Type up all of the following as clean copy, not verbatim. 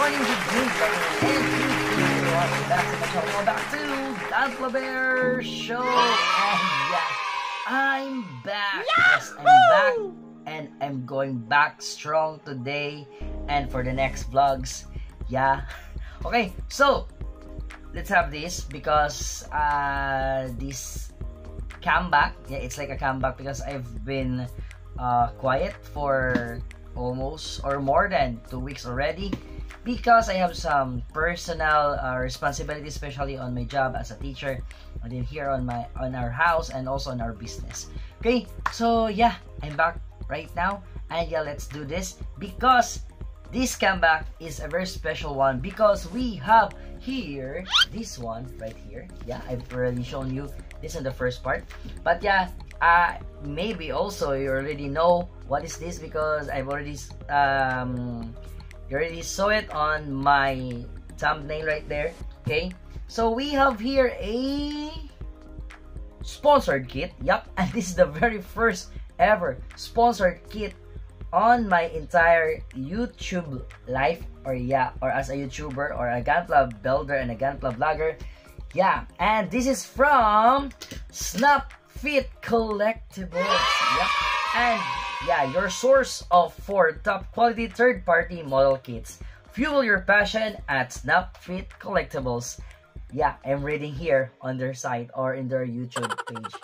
morning, good evening, and welcome back to my channel. Welcome back to Dan Flaber Show. And yeah, I'm back. Yes, I'm back. And I'm going back strong today and for the next vlogs. Yeah. Okay, so let's have this because this comeback. Yeah, it's like a comeback because I've been quiet for almost or more than 2 weeks already because I have some personal responsibility, especially on my job as a teacher, and then here on our house and also on our business. Okay, so yeah, I'm back right now, and yeah, let's do this because this comeback is a very special one because we have here this one right here. Yeah, I've already shown you this in the first part, but yeah, maybe also you already know what is this because I've already you already saw it on my thumbnail right there. Okay, so we have here a sponsored kit. Yep, and this is the very first ever sponsored kit on my entire YouTube life, or yeah, or as a YouTuber or a Gunpla builder and a Gunpla vlogger. Yeah, and this is from Snapfit Collectibles. Yep, and yeah, your source for top quality third-party model kits. Fuel your passion at Snapfit Collectibles. Yeah, I'm reading here on their site or in their YouTube page.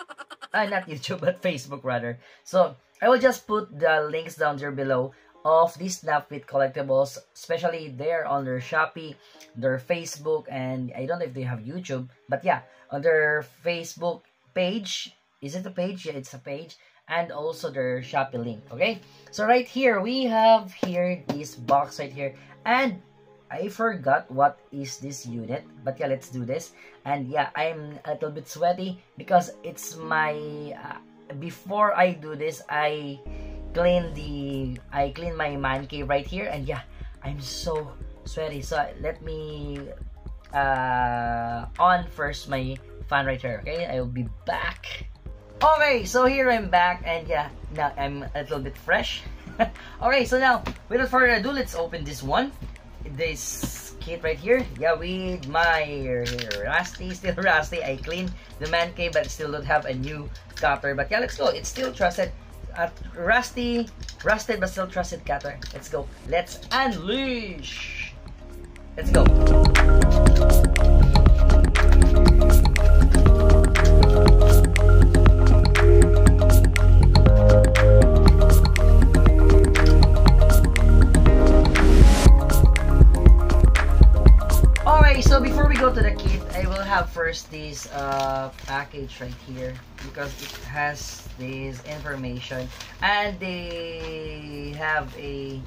Not YouTube, but Facebook rather. So I will just put the links down there below of these Snapfit Collectibles, especially there on their Shopee, their Facebook, and I don't know if they have YouTube, but yeah, on their Facebook page. Is it a page? Yeah, it's a page. And also their Shopee link. Okay, so right here we have here this box right here, and I forgot what is this unit, but yeah, let's do this. And yeah, I'm a little bit sweaty because it's my before I do this, I clean my man cave right here, and yeah, I'm so sweaty. So let me on first my fan right here. Okay, I will be back. Okay, so here I'm back, and yeah, now I'm a little bit fresh. Okay, so now without further ado, let's open this one. This kit right here. Yeah, with my still rusty. I cleaned the man cave, but still don't have a new cutter. But yeah, let's go. It's still trusted. Rusted but still trusted cutter. Let's go. Let's unleash. Let's go. So before we go to the kit, I will have first this package right here because it has this information, and they have a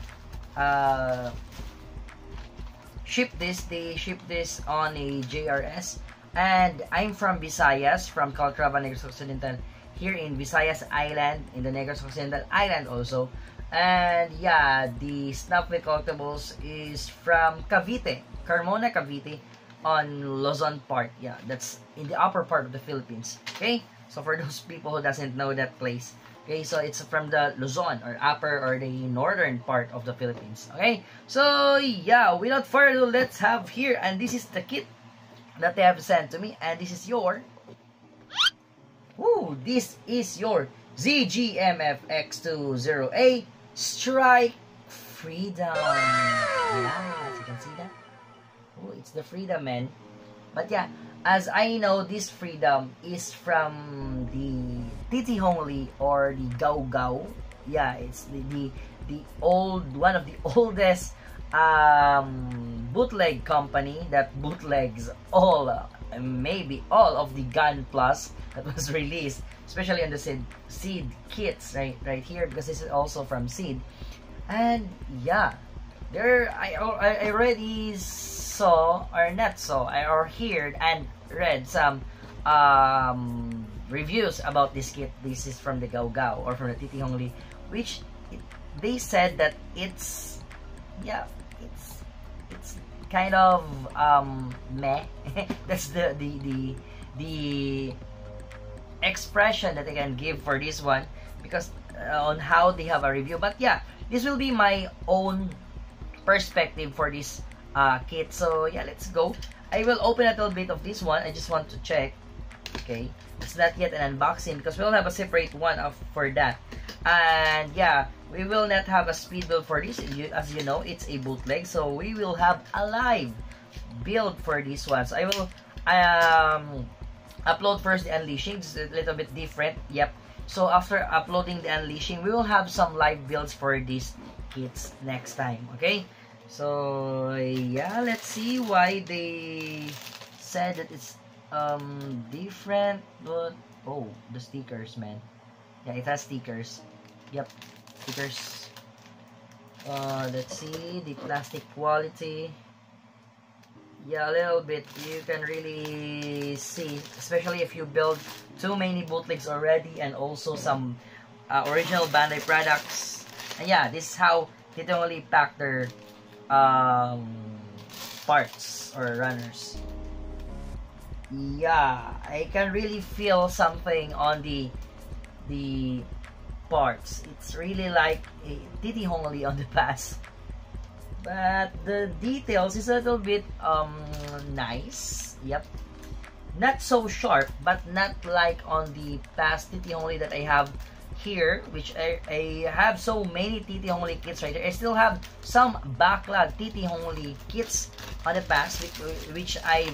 they ship this on a JRS, and I'm from Visayas, from Caltrava, Negros Occidental, here in Visayas Island, in the Negros Occidental Island also. And yeah, the Snapfit Collectibles is from Cavite, Carmona, Cavite, on Luzon part. Yeah, that's in the upper part of the Philippines. Okay, so for those people who doesn't know that place, okay, so it's from the Luzon or upper or the northern part of the Philippines. Okay, so yeah, without further ado, let's have here, and this is the kit that they have sent to me, and this is your this is your ZGMF X20A Strike Freedom. Yeah, as you can see that. Oh, it's the Freedom, man. But yeah, as I know, this Freedom is from the Titihongli or the Gao Gao. Yeah, it's the old one of the oldest bootleg company that bootlegs all maybe all of the Gunplas that was released, especially on the seed kits right here, because this is also from Seed. And yeah, there I already saw, or not saw, or heard and read some reviews about this kit. This is from the Gao Gao or from the Titihongli, which they said that it's kind of meh. That's the expression that I can give for this one, because on how they have a review. But yeah, this will be my own perspective for this kit. So yeah, let's go. I will open a little bit of this one. I just want to check. Okay, it's not yet an unboxing because we'll have a separate one for that. And yeah, we will not have a speed build for this. As you know, it's a bootleg, so we will have a live build for this one. So I will upload first the unleashing. It's a little bit different. Yep. So after uploading the unleashing, we will have some live builds for these kits next time. Okay. So yeah, let's see why they said that it's different. But oh, the stickers, man. Yeah, it has stickers. Yep, stickers. Let's see the plastic quality. Yeah, a little bit. You can really see, especially if you build too many bootlegs already and also some original Bandai products. And yeah, this is how they only pack their parts or runners. Yeah, I can really feel something on the parts. It's really like a Titi Hongli on the past, but the details is a little bit nice. Yep, not so sharp, but not like on the past Titi Hongli that I have here, which I have so many Titi Hongli kits right there. I still have some backlog Titi Hongli kits on the past, which I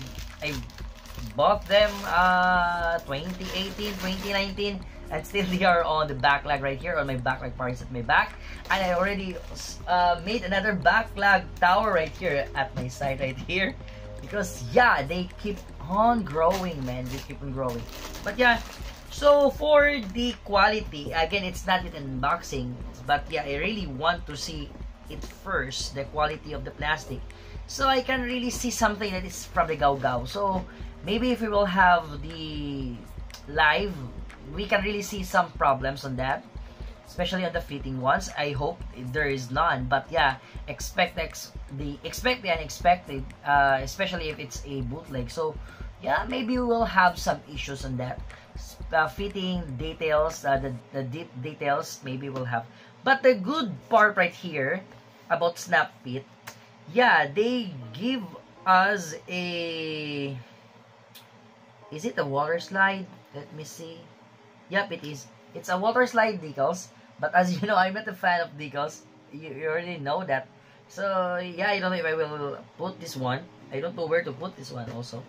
bought them 2018, 2019, and still they are on the backlog right here on my backlog parts at my back. And I already made another backlog tower right here at my side right here, because yeah, they keep on growing, man. They keep on growing. But yeah, so for the quality, again, it's not yet an unboxing, but yeah, I really want to see it first, the quality of the plastic, so I can really see something that is from the Gao Gao. So maybe if we will have the live, we can really see some problems on that, especially on the fitting ones. I hope there is none, but yeah, expect the unexpected, especially if it's a bootleg. So yeah, maybe we will have some issues on that. Fitting details, the deep details, maybe we'll have. But the good part right here about Snapfit, yeah, they give us a, is it a water slide? Let me see. Yep, it is. It's a water slide decals, but as you know, I'm not a fan of decals. You already know that. So yeah, I don't know if I will put this one. I don't know where to put this one also.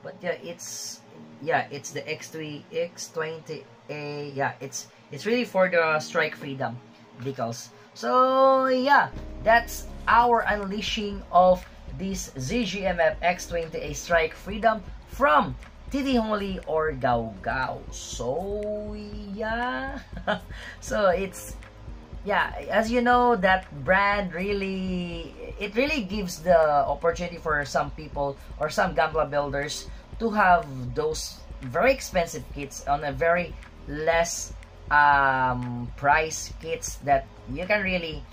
But yeah, it's the X20A. Yeah, it's really for the Strike Freedom decals. So yeah, that's our unleashing of this ZGMF X20A Strike Freedom from Titi Hongli or Gao Gao. So yeah, so it's, yeah, as you know, that brand really, it really gives the opportunity for some people or some Gunpla builders to have those very expensive kits on a very less price kits that you can really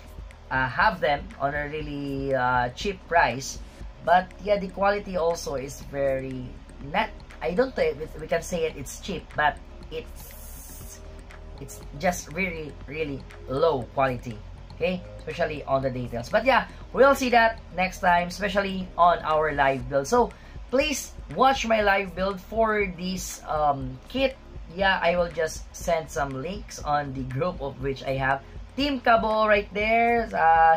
have them on a really cheap price. But yeah, the quality also is very, not, I don't think we can say it's cheap, but it's just really low quality. Okay, especially on the details. But yeah, we'll see that next time, especially on our live build. So please watch my live build for this kit. Yeah, I will just send some links on the group of which I have Team Cabo right there.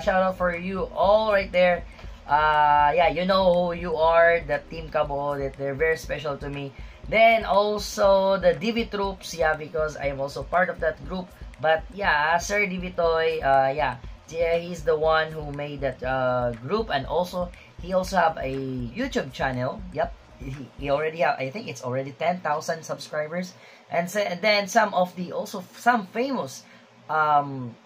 Shout out for you all right there. Yeah, you know who you are, the Team Cabo, that they're very special to me. Then also the DV Troops, yeah, because I am also part of that group. But yeah, Sir DV Toy, yeah, he's the one who made that group, and also he also have a YouTube channel. Yep, he already have, I think it's already 10,000 subscribers. And then some of the, also some famous Gunpla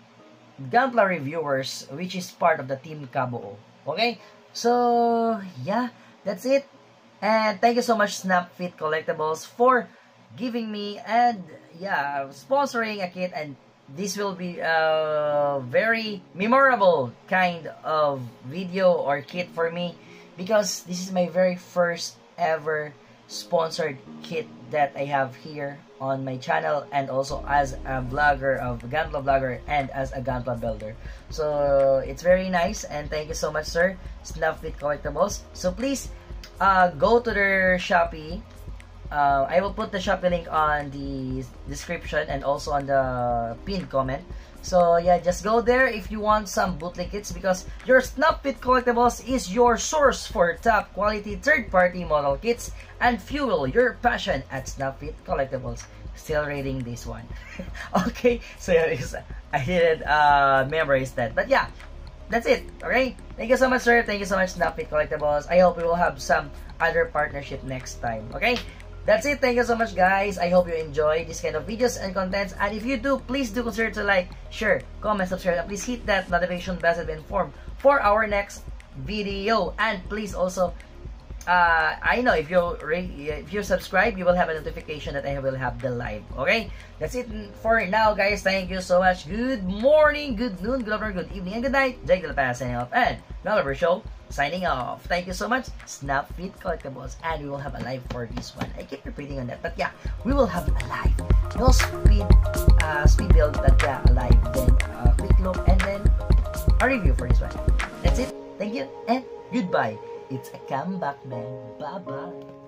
reviewers, which is part of the Team Cabo. Okay, so yeah, that's it. And thank you so much, Snapfit Collectibles, for giving me and yeah, sponsoring a kit. And this will be a very memorable kind of video or kit for me, because this is my very first ever sponsored kit that I have here on my channel, and also as a vlogger of Gunpla Vlogger and as a Gunpla builder. So it's very nice, and thank you so much, sir. Snapfit Collectibles. So please go to their Shopee. I will put the Shopee link on the description and also on the pinned comment. So yeah, just go there if you want some bootleg kits, because your Snapfit Collectibles is your source for top quality third-party model kits, and fuel your passion at Snapfit Collectibles. Still rating this one. Okay, so yeah, I didn't memorize that, but yeah, that's it. Okay, thank you so much, sir. Thank you so much, Snapfit Collectibles. I hope we will have some other partnership next time. Okay, that's it. Thank you so much, guys. I hope you enjoy this kind of videos and contents. And if you do, please do consider to like, share, comment, subscribe, and please hit that notification bell to be informed for our next video. And please also, I know if you subscribe, you will have a notification that I will have the live. Okay, that's it for now, guys. Thank you so much. Good morning, good noon, good afternoon, good evening, and good night. Jake De La Paz signing off, and Gulliver Show signing off. Thank you so much, Snapfit Collectibles, and we will have a live for this one. I keep repeating on that, but yeah, we will have a live. No speed build, but yeah, a live, then a quick look, and then a review for this one. That's it. Thank you, and goodbye. It's a comeback, man. Bye-bye.